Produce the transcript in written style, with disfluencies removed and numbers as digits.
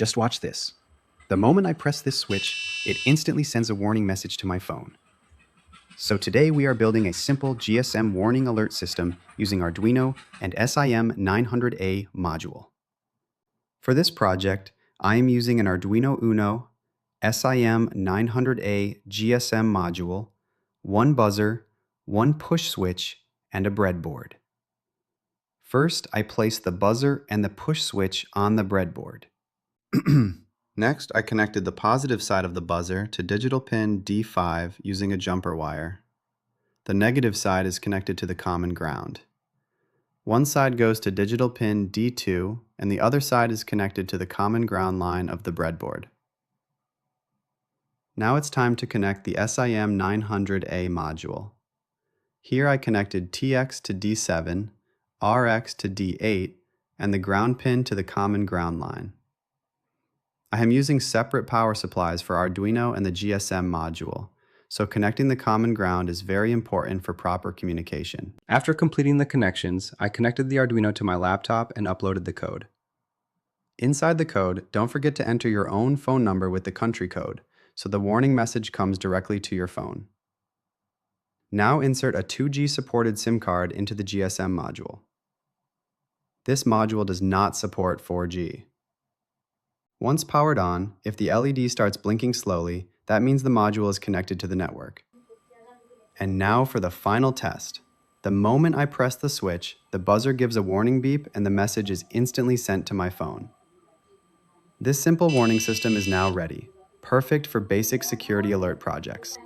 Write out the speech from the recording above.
Just watch this. The moment I press this switch, it instantly sends a warning message to my phone. So today we are building a simple GSM warning alert system using Arduino and SIM900A module. For this project, I am using an Arduino Uno, SIM900A GSM module, one buzzer, one push switch, and a breadboard. First, I place the buzzer and the push switch on the breadboard. Next, I connected the positive side of the buzzer to digital pin D5 using a jumper wire. The negative side is connected to the common ground. One side goes to digital pin D2 and the other side is connected to the common ground line of the breadboard. Now it's time to connect the SIM900A module. Here I connected TX to D7, RX to D8, and the ground pin to the common ground line. I am using separate power supplies for Arduino and the GSM module, so connecting the common ground is very important for proper communication. After completing the connections, I connected the Arduino to my laptop and uploaded the code. Inside the code, don't forget to enter your own phone number with the country code, so the warning message comes directly to your phone. Now insert a 2G supported SIM card into the GSM module. This module does not support 4G. Once powered on, if the LED starts blinking slowly, that means the module is connected to the network. And now for the final test. The moment I press the switch, the buzzer gives a warning beep and the message is instantly sent to my phone. This simple warning system is now ready, perfect for basic security alert projects.